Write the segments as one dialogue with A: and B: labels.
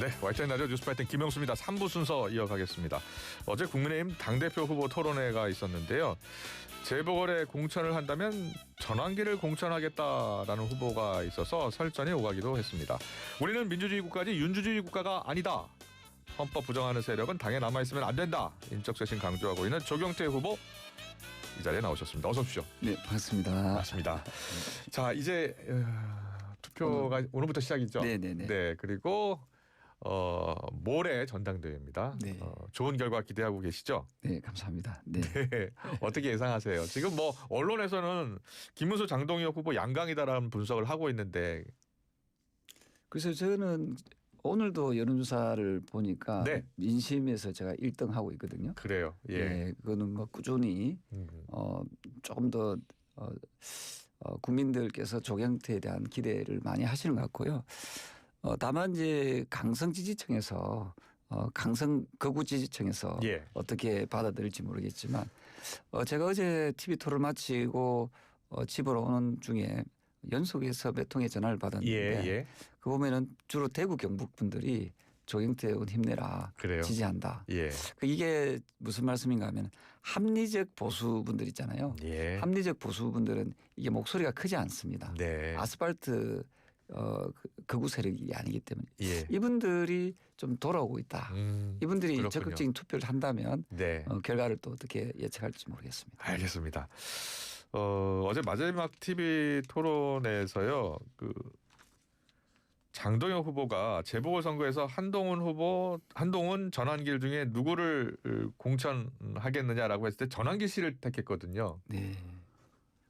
A: 네, YTN 라디오 뉴스 파이팅 김영수입니다. 3부 순서 이어가겠습니다. 어제 국민의힘 당대표 후보 토론회가 있었는데요. 재보궐에 공천을 한다면 전환기를 공천하겠다라는 후보가 있어서 설전이 오가기도 했습니다. 우리는 민주주의 국가지 윤주주의 국가가 아니다. 헌법 부정하는 세력은 당에 남아있으면 안 된다. 인적 쇄신 강조하고 있는 조경태 후보 이 자리에 나오셨습니다. 어서 오십시오.
B: 네, 반갑습니다.
A: 반갑습니다. 자, 이제 투표가 오늘부터 시작이죠.
B: 네네네.
A: 네, 그리고 모레 전당대회입니다.
B: 네.
A: 좋은 결과 기대하고 계시죠?
B: 네, 감사합니다. 네.
A: 네. 어떻게 예상하세요? 지금 뭐 언론에서는 김문수 장동혁 후보 양강이다라는 분석을 하고 있는데.
B: 그래서 저는 오늘도 여론조사를 보니까
A: 네.
B: 민심에서 제가 1등 하고 있거든요.
A: 그래요. 예.
B: 네, 그거는 뭐 꾸준히 조금 더 국민들께서 조경태에 대한 기대를 많이 하시는 것 같고요. 다만 이제 강성 지지층에서 강성 거구 지지층에서
A: 예.
B: 어떻게 받아들일지 모르겠지만 제가 어제 TV 토를 마치고 집으로 오는 중에 연속해서 몇 통의 전화를 받았는데
A: 예.
B: 그 보면은 주로 대구 경북 분들이 조경태 의원 힘내라
A: 그래요.
B: 지지한다.
A: 예.
B: 이게 무슨 말씀인가 하면 합리적 보수분들 있잖아요.
A: 예.
B: 합리적 보수분들은 이게 목소리가 크지 않습니다.
A: 네.
B: 아스팔트 극우 세력이 아니기 때문에
A: 예.
B: 이분들이 좀 돌아오고 있다. 이분들이
A: 그렇군요.
B: 적극적인 투표를 한다면
A: 네.
B: 결과를 또 어떻게 예측할지 모르겠습니다.
A: 알겠습니다. 어제 마지막 TV 토론에서요. 장동혁 후보가 재보궐선거에서 한동훈 전환길 중에 누구를 공천하겠느냐라고 했을 때 전환길 씨를 택했거든요.
B: 네.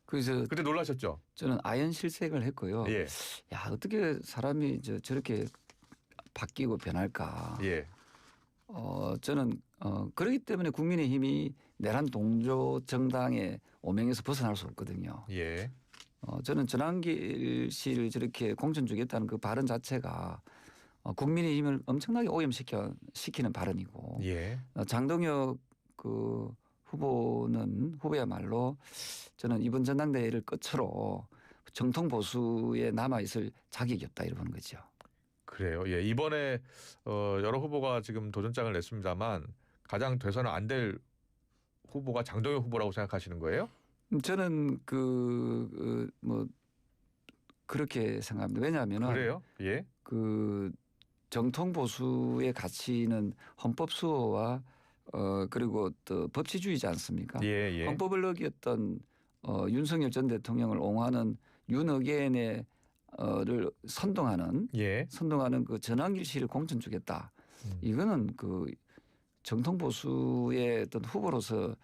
B: 그래서
A: 그때 놀라셨죠?
B: 저는 아연 실색을 했고요.
A: 예.
B: 야, 어떻게 사람이 저렇게 바뀌고 변할까.
A: 예.
B: 저는 그렇기 때문에 국민의힘이 내란 동조 정당의 오명에서 벗어날 수 없거든요.
A: 예.
B: 저는 전환길 씨를 저렇게 공천 주겠다는 그 발언 자체가 국민의힘을 엄청나게 오염시키는 발언이고
A: 예.
B: 장동혁 그 후보야말로 저는 이번 전당대회를 끝으로 정통 보수에 남아있을 자격이 없다 이러는 거죠.
A: 그래요. 예. 이번에 여러 후보가 지금 도전장을 냈습니다만 가장 돼서는 안 될 후보가 장동혁 후보라고 생각하시는 거예요?
B: 저는 뭐 그렇게 생각합니다. 왜냐하면은
A: 그래요? 예.
B: 그 정통 보수의 가치는 헌법 수호와 그리고 또 법치주의지 않습니까?
A: 예.
B: 헌법을 어겼던 윤석열 전 대통령을 옹호하는 윤어게인의 를 선동하는 그 전환길 씨를 공천 주겠다. 이거는 그 정통 보수의 어떤 후보로서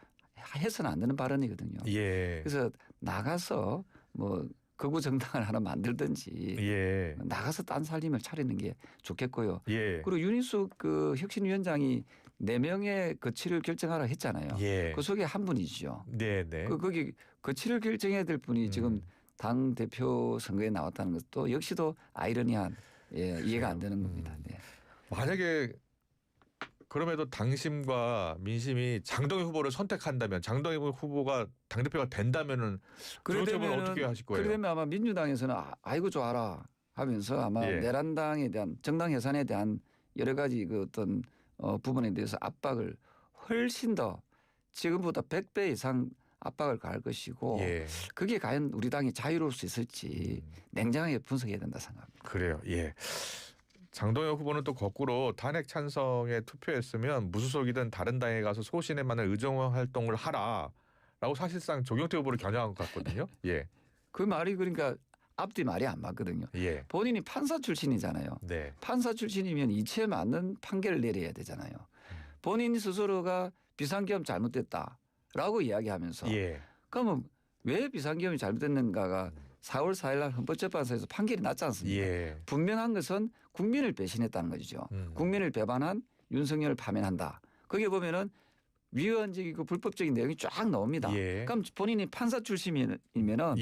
B: 해서는 안 되는 발언이거든요.
A: 예.
B: 그래서 나가서 뭐 극우 정당을 하나 만들든지
A: 예.
B: 나가서 딴 살림을 차리는 게 좋겠고요.
A: 예.
B: 그리고 윤희숙 그 혁신위원장이 4명의 거취를 결정하라 했잖아요.
A: 예.
B: 그 속에 한 분이죠.
A: 네네.
B: 거기 거취를 결정해야 될 분이 지금 당 대표 선거에 나왔다는 것도 역시도 아이러니한 이해가 안 되는 겁니다. 네.
A: 만약에 그럼에도 당심과 민심이 장동혁 후보를 선택한다면 장동혁 후보가 당대표가 된다면은 그러면 어떻게 하실 거예요?
B: 그러면 아마 민주당에서는 아이고 좋아라 하면서 아마 내란당에 대한 정당 해산에 대한 여러 가지 그 어떤 부분에 대해서 압박을 훨씬 더 지금보다 100배 이상 압박을 가할 것이고 그게 과연 우리 당이 자유로울 수 있을지 냉정하게 분석해야 된다 생각합니다.
A: 그래요. 예. 장동혁 후보는 또 거꾸로 탄핵 찬성에 투표했으면 무소속이든 다른 당에 가서 소신에만을 의정 활동을 하라라고 사실상 조경태 후보를 겨냥한 것 같거든요. 예.
B: 그 말이 그러니까 앞뒤 말이 안 맞거든요.
A: 예.
B: 본인이 판사 출신이잖아요.
A: 네.
B: 판사 출신이면 이치에 맞는 판결을 내려야 되잖아요. 본인 스스로가 비상계엄 잘못됐다라고 이야기하면서 그러면 왜 비상계엄이 잘못됐는가가 4월 4일 날 헌법재판소에서 판결이 났지 않습니까? 분명한 것은 국민을 배신했다는 거죠. 국민을 배반한 윤석열을 파면한다. 거기에 보면은 위헌적이고 불법적인 내용이 쫙 나옵니다. 그럼 본인이 판사 출신이면은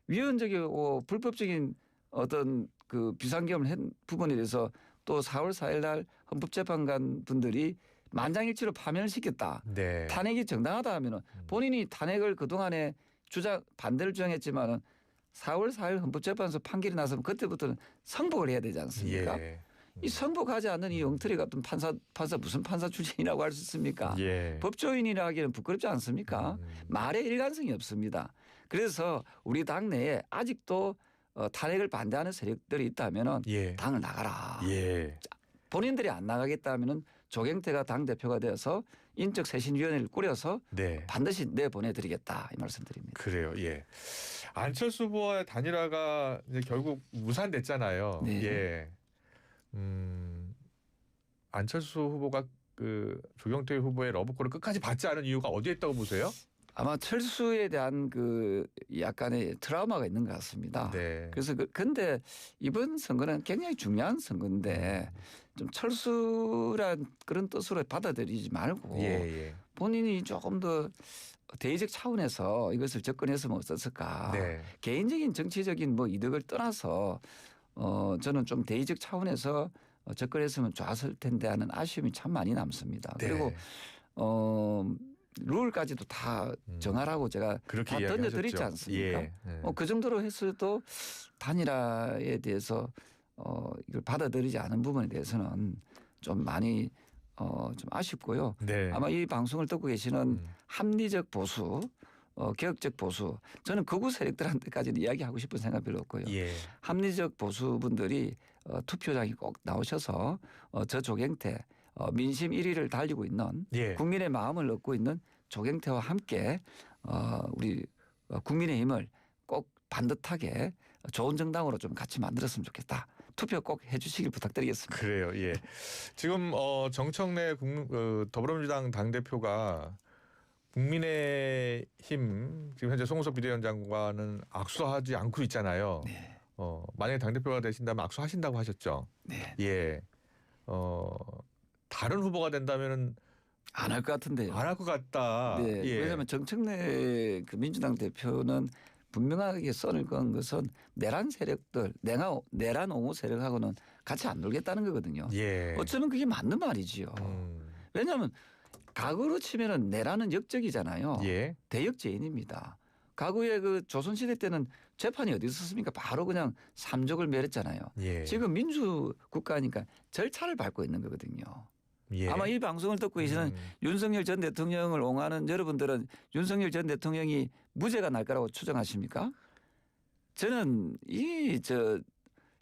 B: 위헌적이고 불법적인 어떤 그 비상계엄을 한 부분에 대해서 또 4월 4일 날 헌법재판관 분들이 만장일치로 파면을 시켰다. 탄핵이 정당하다 하면은 본인이 탄핵을 그동안에 반대를 주장했지만은 4월 4일 헌법재판소 판결이 나서면 그때부터는 성복을 해야 되지 않습니까? 이 승복하지 않는 이 엉터리 같은 판사 무슨 판사 출신이라고 할 수 있습니까?
A: 예.
B: 법조인이라 하기에는 부끄럽지 않습니까? 말에 일관성이 없습니다. 그래서 우리 당내에 아직도 탄핵을 반대하는 세력들이 있다면은
A: 예.
B: 당을 나가라.
A: 예.
B: 본인들이 안 나가겠다면은 조경태가 당 대표가 되어서 인적 쇄신위원회를 꾸려서
A: 네.
B: 반드시 내보내드리겠다 이 말씀드립니다.
A: 그래요. 예. 안철수 후보와의 단일화가 이제 결국 무산됐잖아요.
B: 네.
A: 예. 안철수 후보가 그 조경태 후보의 러브콜을 끝까지 받지 않은 이유가 어디에 있다고 보세요?
B: 아마 철수에 대한 그 약간의 트라우마가 있는 것 같습니다.
A: 네.
B: 그래서 근데 이번 선거는 굉장히 중요한 선거인데 좀 철수란 그런 뜻으로 받아들이지 말고
A: 예.
B: 본인이 조금 더 대의적 차원에서 이것을 접근했으면 어땠을까.
A: 네.
B: 개인적인 정치적인 뭐 이득을 떠나서 저는 좀 대의적 차원에서 접근했으면 좋았을 텐데 하는 아쉬움이 참 많이 남습니다.
A: 네.
B: 그리고 룰까지도 다 정하라고 제가
A: 그렇게
B: 다
A: 이야기하셨죠.
B: 던져드리지 않습니까?
A: 예. 네.
B: 그 정도로 했어도 단일화에 대해서 이걸 받아들이지 않은 부분에 대해서는 좀 많이 좀 아쉽고요.
A: 네.
B: 아마 이 방송을 듣고 계시는 합리적 보수, 개혁적 보수, 저는 극우 세력들한테까지는 이야기하고 싶은 생각 별로 없고요.
A: 예.
B: 합리적 보수분들이 투표장에 꼭 나오셔서 저 조경태 민심 1위를 달리고 있는
A: 예.
B: 국민의 마음을 얻고 있는 조경태와 함께 우리 국민의힘을 꼭 반듯하게 좋은 정당으로 좀 같이 만들었으면 좋겠다. 투표 꼭 해주시길 부탁드리겠습니다.
A: 그래요. 예. 지금 정청래 더불어민주당 당대표가 국민의힘 지금 현재 송우석 비대위원장과는 악수하지 않고 있잖아요.
B: 네.
A: 만약에 당대표가 되신다면 악수하신다고 하셨죠.
B: 네.
A: 예. 다른 후보가 된다면은
B: 안 할 것 같은데요.
A: 안 할 것 같다.
B: 네.
A: 예.
B: 왜냐하면 정청래 그 민주당 대표는 분명하게 선을 그은 것은 내란 세력들, 내란 옹호 세력하고는 같이 안 놀겠다는 거거든요.
A: 예.
B: 어쩌면 그게 맞는 말이지요. 왜냐하면 과거로 치면은 내란은 역적이잖아요.
A: 예.
B: 대역죄인입니다. 과거에 그 조선시대 때는 재판이 어디 있었습니까? 바로 그냥 삼족을 멸했잖아요.
A: 예.
B: 지금 민주국가니까 절차를 밟고 있는 거거든요.
A: 예.
B: 아마 이 방송을 듣고 계시는 윤석열 전 대통령을 옹호하는 여러분들은 윤석열 전 대통령이 무죄가 날 거라고 추정하십니까? 저는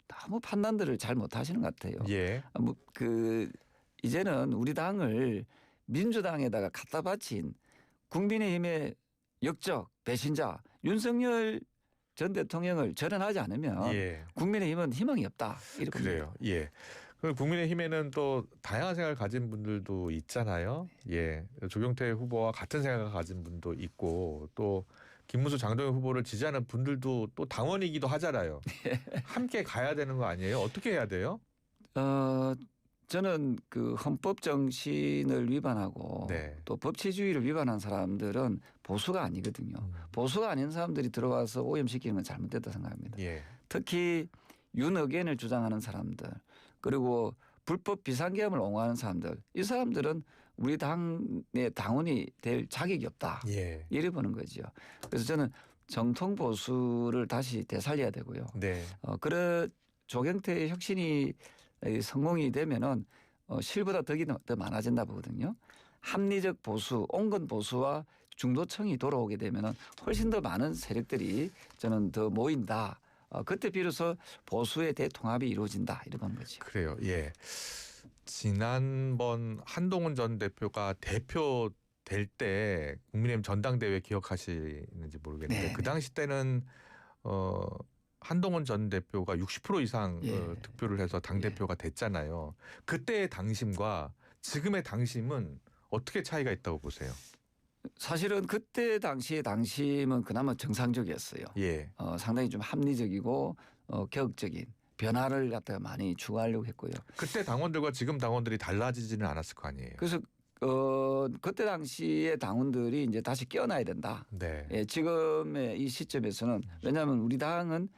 B: 너무 판단들을 잘 못하시는 것 같아요.
A: 예.
B: 이제는 우리 당을 민주당에다가 갖다 바친 국민의힘의 역적 배신자 윤석열 전 대통령을 절연하지 않으면
A: 예.
B: 국민의힘은 희망이 없다. 이렇게
A: 그래요. 예. 그 국민의힘에는 또 다양한 생각을 가진 분들도 있잖아요. 예. 조경태 후보와 같은 생각을 가진 분도 있고 또 김문수 장동영 후보를 지지하는 분들도 또 당원이기도 하잖아요. 함께 가야 되는 거 아니에요? 어떻게 해야 돼요?
B: 저는 그 헌법 정신을 위반하고
A: 네.
B: 또 법치주의를 위반한 사람들은 보수가 아니거든요. 보수가 아닌 사람들이 들어와서 오염시키는 건 잘못됐다 생각합니다.
A: 예.
B: 특히 윤의견을 주장하는 사람들 그리고 불법 비상계엄을 옹호하는 사람들 이 사람들은 우리 당의 당원이 될 자격이 없다.
A: 예.
B: 이래 보는 거죠. 그래서 저는 정통 보수를 다시 되살려야 되고요.
A: 네.
B: 그래 조경태 혁신이 성공이 되면은 실보다 덕이 더 많아진다 보거든요. 합리적 보수, 온건 보수와 중도층이 돌아오게 되면은 훨씬 더 많은 세력들이 저는 더 모인다. 그때 비로소 보수의 대통합이 이루어진다 이런 건 거죠.
A: 그래요. 예. 지난번 한동훈 전 대표가 대표 될 때 국민의힘 전당대회 기억하시는지 모르겠는데
B: 네,
A: 그 당시 때는 한동훈 전 대표가 60% 이상
B: 예.
A: 득표를 해서 당 대표가 됐잖아요. 그때의 당심과 지금의 당심은 어떻게 차이가 있다고 보세요?
B: 사실은 그때 당시의 당심은 그나마 정상적이었어요.
A: 예.
B: 상당히 좀 합리적이고 개혁적인 변화를 갖다가 많이 추구하려고 했고요.
A: 그때 당원들과 지금 당원들이 달라지지는 않았을 거 아니에요.
B: 그래서 그때 당시의 당원들이 이제 다시 깨어나야 된다.
A: 네.
B: 예, 지금의 이 시점에서는 왜냐하면 우리 당은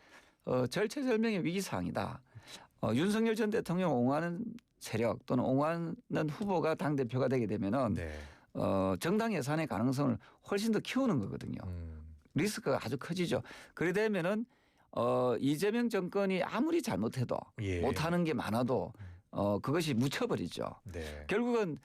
B: 절체절명의 위기 상황이다. 윤석열 전 대통령 옹호하는 세력 또는 옹호하는 후보가 당 대표가 되게 되면은
A: 네.
B: 정당 예산의 가능성을 훨씬 더 키우는 거거든요. 리스크가 아주 커지죠. 그래 되면은 이재명 정권이 아무리 잘못해도
A: 예.
B: 못하는 게 많아도 그것이 묻혀버리죠.
A: 네.
B: 결국은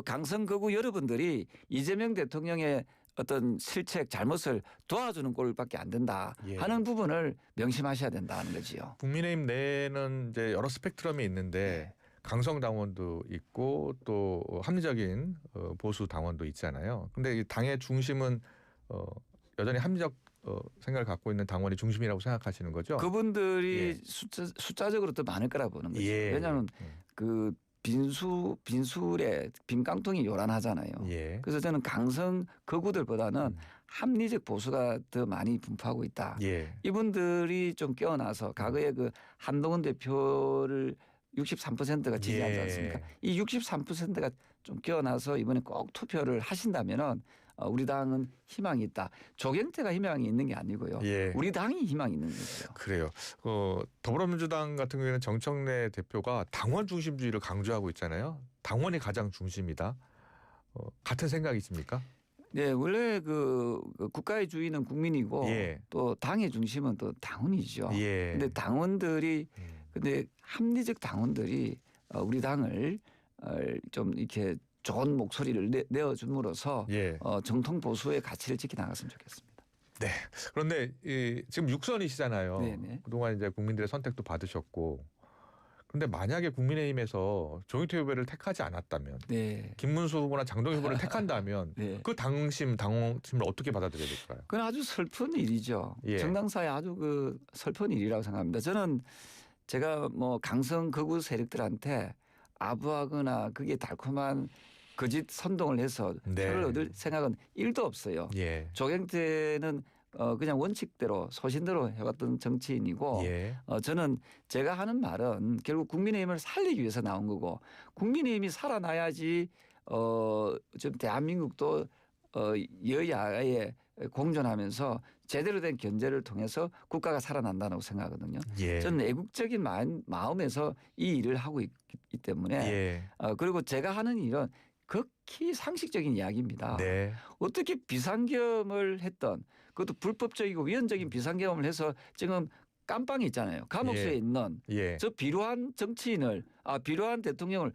B: 강성 거구 여러분들이 이재명 대통령의 어떤 실책 잘못을 도와주는 꼴밖에 안 된다
A: 예.
B: 하는 부분을 명심하셔야 된다는 거지요.
A: 국민의힘 내에는 이제 여러 스펙트럼이 있는데 강성 당원도 있고 또 합리적인 보수 당원도 있잖아요. 근데 이 당의 중심은 여전히 합리적 생각을 갖고 있는 당원이 중심이라고 생각하시는 거죠?
B: 그분들이 숫자적으로 더 많을 거라 보는 거죠.
A: 예.
B: 왜냐하면 그 빈술에 빈 깡통이 요란하잖아요.
A: 예.
B: 그래서 저는 강성 거구들보다는 합리적 보수가 더 많이 분포하고 있다.
A: 예.
B: 이분들이 좀 깨어나서 과거에 그 한동훈 대표를 63%가 지지하지 않습니까? 이 63%가 좀 깨어나서 이번에 꼭 투표를 하신다면은 우리 당은 희망이 있다. 조경태가 희망이 있는 게 아니고요.
A: 예.
B: 우리 당이 희망이 있는 거죠.
A: 그래요. 더불어민주당 같은 경우에는 정청래 대표가 당원 중심주의를 강조하고 있잖아요. 당원이 가장 중심이다. 같은 생각이십니까?
B: 네, 원래 그 국가의 주인은 국민이고
A: 예.
B: 또 당의 중심은 또 당원이죠.
A: 예.
B: 근데 당원들이 근데 합리적 당원들이 우리 당을 좀 이렇게 좋은 목소리를 내어줌으로써
A: 예.
B: 정통 보수의 가치를 지켜나갔으면 좋겠습니다.
A: 네. 그런데 지금 6선이시잖아요.
B: 네네.
A: 그동안 이제 국민들의 선택도 받으셨고. 그런데 만약에 국민의힘에서 조경태 후보를 택하지 않았다면,
B: 네.
A: 김문수 후보나 장동희 후보를 택한다면,
B: 네.
A: 그 당심을 어떻게 받아들여야 될까요?
B: 그건 아주 슬픈 일이죠.
A: 예.
B: 정당사에 아주 그 슬픈 일이라고 생각합니다. 저는 제가 뭐 강성 극우 세력들한테 아부하거나 그게 달콤한 거짓 선동을 해서
A: 네.
B: 표를 얻을 생각은 1도 없어요.
A: 예.
B: 조경태는 그냥 원칙대로 소신대로 해왔던 정치인이고
A: 예.
B: 저는 제가 하는 말은 결국 국민의힘을 살리기 위해서 나온 거고 국민의힘이 살아나야지 지금 대한민국도 여야에 공존하면서 제대로 된 견제를 통해서 국가가 살아난다고 생각하거든요.
A: 예.
B: 저는 애국적인 마음에서 이 일을 하고 있기 때문에
A: 예.
B: 그리고 제가 하는 일은 극히 상식적인 이야기입니다.
A: 네.
B: 어떻게 비상계엄을 했던 그것도 불법적이고 위헌적인 비상계엄을 해서 지금 깜빵이 있잖아요. 감옥소에
A: 예.
B: 있는
A: 예.
B: 저 비루한 정치인을 비루한 대통령을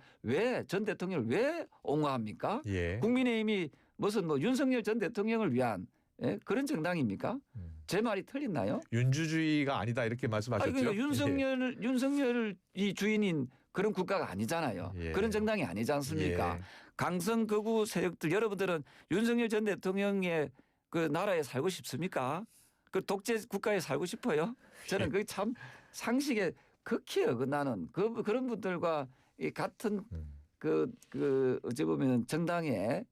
B: 전 대통령을 왜 옹호합니까?
A: 예.
B: 국민의힘이 무슨 뭐 윤석열 전 대통령을 위한 그런 정당입니까? 제 말이 틀렸나요?
A: 윤주주의가 아니다 이렇게 말씀하셨죠.
B: 그러니까 윤석열을 이 주인인 그런 국가가 아니잖아요.
A: 예.
B: 그런 정당이 아니지 않습니까?
A: 예.
B: 강성 극우 세력들 여러분들은 윤석열 전 대통령의 그 나라에 살고 싶습니까? 그 독재 국가에 살고 싶어요? 저는 그게 참 상식에 극히 어긋나는 그런 분들과 이 같은 그 어찌 보면 정당에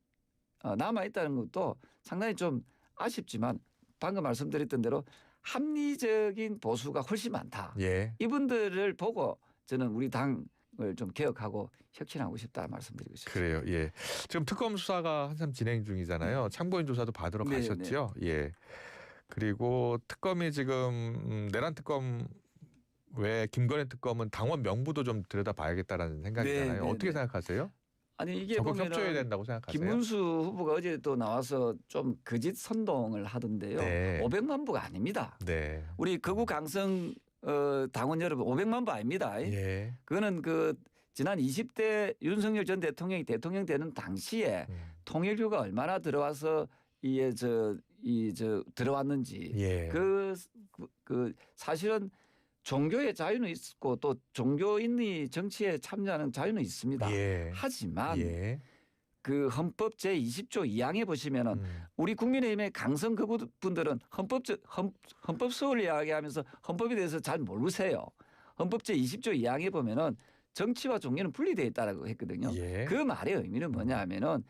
B: 남아 있다는 것도 상당히 좀 아쉽지만 방금 말씀드렸던 대로 합리적인 보수가 훨씬 많다.
A: 예.
B: 이분들을 보고 저는 우리 당을 좀 개혁하고 혁신하고 싶다 말씀드리고 싶습니다.
A: 그래요. 예. 지금 특검 수사가 한참 진행 중이잖아요. 참고인 조사도 받으러
B: 네,
A: 가셨죠. 예. 그리고 특검이 지금 내란 특검 외 김건희 특검은 당원 명부도 좀 들여다봐야겠다라는 생각이잖아요.
B: 네,
A: 어떻게
B: 네.
A: 생각하세요?
B: 아니 이게
A: 적극
B: 보면은
A: 협조해야 된다고 생각하세요?
B: 김문수 후보가 어제 또 나와서 좀 거짓 선동을 하던데요.
A: 네.
B: 500만 부가 아닙니다.
A: 네.
B: 우리 극우 강성 당원 여러분 500만 부 아닙니다.
A: 예.
B: 그거는 그 지난 20대 윤석열 전 대통령이 대통령 되는 당시에 통일교가 얼마나 들어와서 들어왔는지
A: 예.
B: 그 사실은 종교의 자유는 있고 또 종교인이 정치에 참여하는 자유는 있습니다.
A: 예.
B: 하지만
A: 예.
B: 그 헌법 제20조 2항에 보시면은 우리 국민의힘의 강성 그분들은 헌법 수호를 이야기하면서 헌법에 대해서 잘 모르세요. 헌법 제20조 2항에 보면은 정치와 종교는 분리되어 있다라고 했거든요.
A: 예.
B: 그 말의 의미는 뭐냐 하면은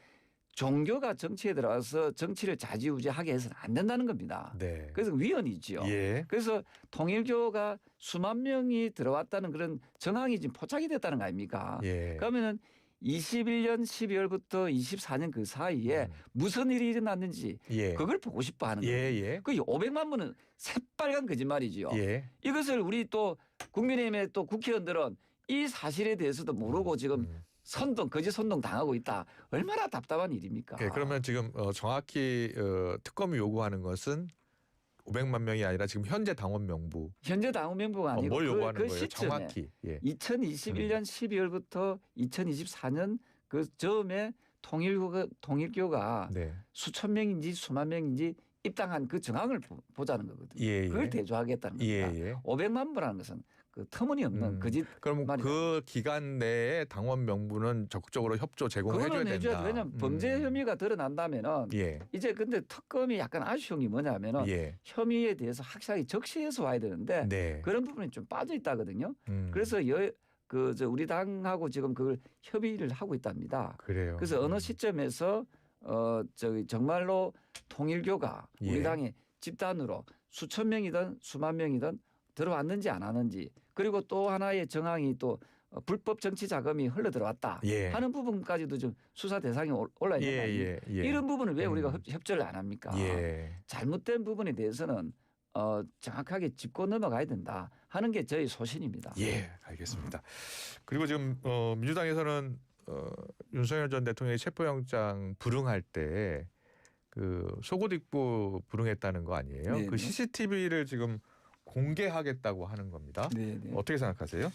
B: 종교가 정치에 들어가서 정치를 좌지우지하게 해서는 안 된다는 겁니다.
A: 네.
B: 그래서 위헌이지요.
A: 예.
B: 그래서 통일교가 수만 명이 들어왔다는 그런 정황이 지금 포착이 됐다는 거 아닙니까?
A: 예.
B: 그러면은 21년 12월부터 24년 그 사이에 무슨 일이 일어났는지
A: 예.
B: 그걸 보고 싶어 하는 거예요.
A: 예.
B: 그 500만 분은 새빨간 거짓말이지요.
A: 예.
B: 이것을 우리 또 국민의힘의 또 국회의원들은 이 사실에 대해서도 모르고 지금 거짓 선동 당하고 있다. 얼마나 답답한 일입니까?
A: 예, 그러면 지금 정확히 특검이 요구하는 것은 500만 명이 아니라 지금 현재 당원 명부.
B: 현재 당원 명부가 아니고
A: 뭘 요구하는 거예요?
B: 시점에
A: 정확히. 예.
B: 2021년 12월부터 2024년 그 즈음에 통일교가
A: 네.
B: 수천 명인지 수만 명인지 입당한 그 정황을 보자는 거거든요.
A: 예,
B: 그걸
A: 예.
B: 대조하겠다는
A: 예,
B: 겁니다.
A: 예.
B: 500만 부라는 것은 그 터무니없는 거짓.
A: 그럼
B: 말이다.
A: 그 기간 내에 당원 명부는 적극적으로 협조 제공해줘야
B: 그거는 해줘야
A: 된다.
B: 돼. 왜냐하면 범죄 혐의가 드러난다면은
A: 예.
B: 이제 근데 특검이 약간 아쉬운 게 뭐냐면은
A: 예.
B: 혐의에 대해서 확실하게 적시해서 와야 되는데
A: 네.
B: 그런 부분이 좀 빠져 있다거든요.
A: 음.
B: 그래서 우리 당하고 지금 그걸 협의를 하고 있답니다.
A: 그래요.
B: 그래서 어느 시점에서 정말로 통일교가
A: 예.
B: 우리 당의 집단으로 수천 명이든 수만 명이든 들어왔는지 안 왔는지, 그리고 또 하나의 정황이 또 불법 정치 자금이 흘러 들어왔다
A: 예.
B: 하는 부분까지도 좀 수사 대상에 올라 있는 거 아닙니까?
A: 예.
B: 이런 부분을 왜 우리가 협조를 안 합니까?
A: 예.
B: 잘못된 부분에 대해서는 정확하게 짚고 넘어가야 된다 하는 게 저희 소신입니다.
A: 예, 알겠습니다. 그리고 지금 민주당에서는 윤석열 전 대통령이 체포영장 불응할 때 그 속옷 입고 불응했다는 거 아니에요?
B: 네네.
A: 그 CCTV를 지금 공개하겠다고 하는 겁니다.
B: 네네.
A: 어떻게 생각하세요?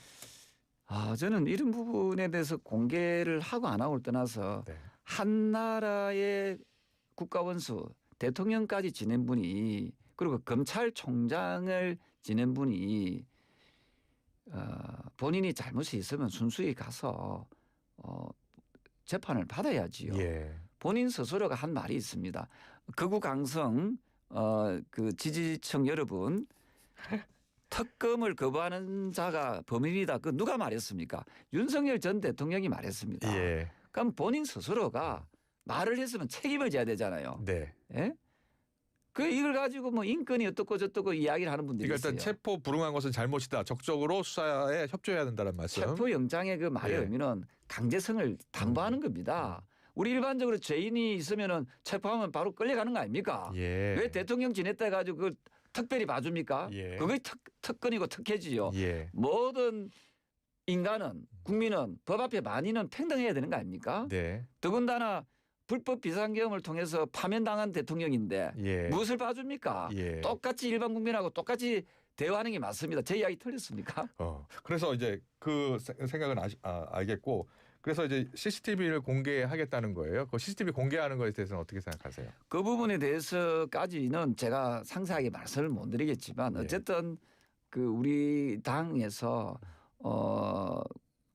B: 저는 이런 부분에 대해서 공개를 하고 안 하고를 떠나서
A: 네.
B: 한 나라의 국가원수 대통령까지 지낸 분이, 그리고 검찰총장을 지낸 분이 본인이 잘못이 있으면 순수히 가서 재판을 받아야지요.
A: 예.
B: 본인 스스로가 한 말이 있습니다. 극우강성 그 지지층 여러분, 특검을 거부하는 자가 범인이다. 그 누가 말했습니까? 윤석열 전 대통령이 말했습니다.
A: 예.
B: 그럼 본인 스스로가 말을 했으면 책임을 져야 되잖아요.
A: 네.
B: 예? 이걸 가지고 뭐 인권이 어떻고 저떻고 이야기를 하는 분들이
A: 그러니까 일단
B: 있어요.
A: 체포 불응한 것은 잘못이다. 적극적으로 수사에 협조해야 된다는 말씀.
B: 체포 영장의 그 말의
A: 예.
B: 의미는 강제성을 담보하는 겁니다. 우리 일반적으로 죄인이 있으면은 체포하면 바로 끌려가는 거 아닙니까?
A: 예.
B: 왜 대통령 지냈다 가지고 그걸 특별히 봐줍니까?
A: 예.
B: 그게 특권이고 특혜지요.
A: 예.
B: 모든 인간은, 국민은 법 앞에 만인은 평등해야 되는 거 아닙니까?
A: 네.
B: 더군다나 불법 비상계엄을 통해서 파면당한 대통령인데
A: 예.
B: 무엇을 봐줍니까?
A: 예.
B: 똑같이 일반 국민하고 똑같이 대화하는 게 맞습니다. 제 이야기 틀렸습니까?
A: 그래서 이제 그 생각은 알겠고, 그래서 이제 CCTV를 공개하겠다는 거예요. 그 CCTV 공개하는 것에 대해서는 어떻게 생각하세요?
B: 그 부분에 대해서까지는 제가 상세하게 말씀을 못 드리겠지만, 어쨌든 그 우리 당에서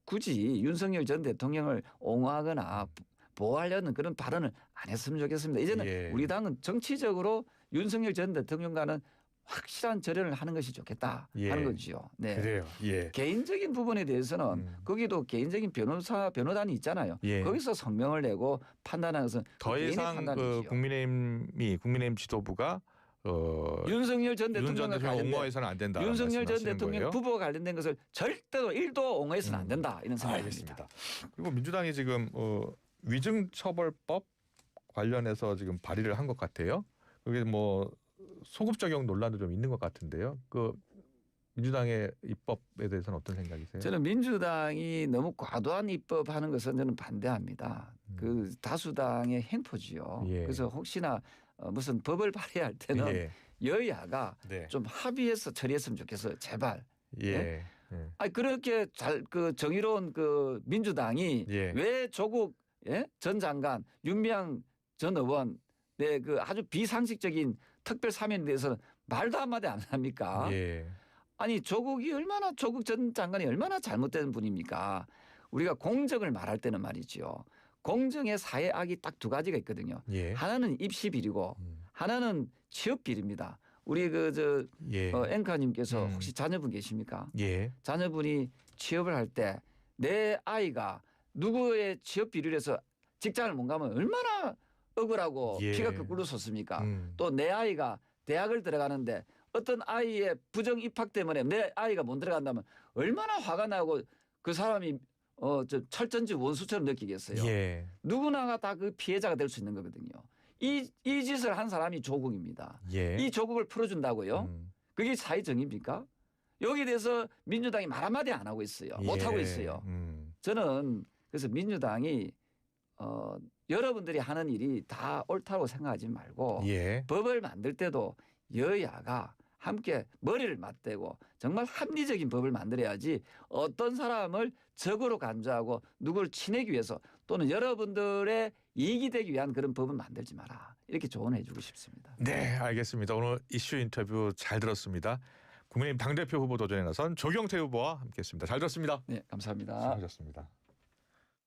B: 굳이 윤석열 전 대통령을 옹호하거나 보호하려는 그런 발언을 안 했으면 좋겠습니다. 이제는 우리 당은 정치적으로 윤석열 전 대통령과는 확실한 절연을 하는 것이 좋겠다 하는 거죠. 네.
A: 그래요. 예.
B: 개인적인 부분에 대해서는 거기도 개인적인 변호단이 있잖아요.
A: 예.
B: 거기서 성명을 내고 판단하는 것은
A: 더
B: 개인의
A: 이상
B: 판단이지요.
A: 국민의힘 지도부가
B: 윤석열 전
A: 윤 전
B: 대통령과
A: 대통령
B: 관련된
A: 옹호해서는 안 된다.
B: 윤석열 전 대통령 후보와 관련된 것을 절대로 1도 옹호해서는 안 된다. 이런 생각입니다.
A: 알겠습니다. 그리고 민주당이 지금 위증처벌법 관련해서 지금 발의를 한 것 같아요. 그게 뭐 소급 적용 논란도 좀 있는 것 같은데요. 그 민주당의 입법에 대해서는 어떤 생각이세요?
B: 저는 민주당이 너무 과도한 입법하는 것은 저는 반대합니다. 그 다수당의 행포지요.
A: 예.
B: 그래서 혹시나 무슨 법을 발의할 때는
A: 예.
B: 여야가
A: 네.
B: 좀 합의해서 처리했으면 좋겠어요. 제발.
A: 예.
B: 아니 그렇게 그 정의로운 그 민주당이 왜 조국 전 장관, 윤미향 전 의원 그 아주 비상식적인 특별 사면에 대해서는 말도 한마디 안 합니까? 아니 조국 전 장관이 얼마나 잘못된 분입니까? 우리가 공정을 말할 때는 말이죠. 공정의 사회악이 딱 두 가지가 있거든요. 하나는 입시 비리고 하나는 취업 비리입니다. 우리 앵커님께서 혹시 자녀분 계십니까? 자녀분이 취업을 할 때 내 아이가 누구의 취업 비리를 해서 직장을 못 가면 얼마나 억울하고 피가 거꾸로 솟습니까? 또 내 아이가 대학을 들어가는데 어떤 아이의 부정 입학 때문에 내 아이가 못 들어간다면 얼마나 화가 나고 그 사람이 철전지 원수처럼 느끼겠어요. 누구나가 다 그 피해자가 될 수 있는 거거든요. 이 짓을 한 사람이 조국입니다. 이 조국을 풀어준다고요? 그게 사회 정의입니까? 여기에 대해서 민주당이 말 한마디 안 하고 있어요. 못 하고 있어요. 저는 그래서 민주당이 여러분들이 하는 일이 다 옳다고 생각하지 말고 법을 만들 때도 여야가 함께 머리를 맞대고 정말 합리적인 법을 만들어야지 어떤 사람을 적으로 간주하고 누구를 치내기 위해서 또는 여러분들의 이익이 되기 위한 그런 법은 만들지 마라. 이렇게 조언해 주고 싶습니다.
A: 네, 알겠습니다. 오늘 이슈 인터뷰 잘 들었습니다. 국민의힘 당대표 후보 도전에 나선 조경태 후보와 함께했습니다. 잘 들었습니다.
B: 네, 감사합니다.
A: 수고하셨습니다.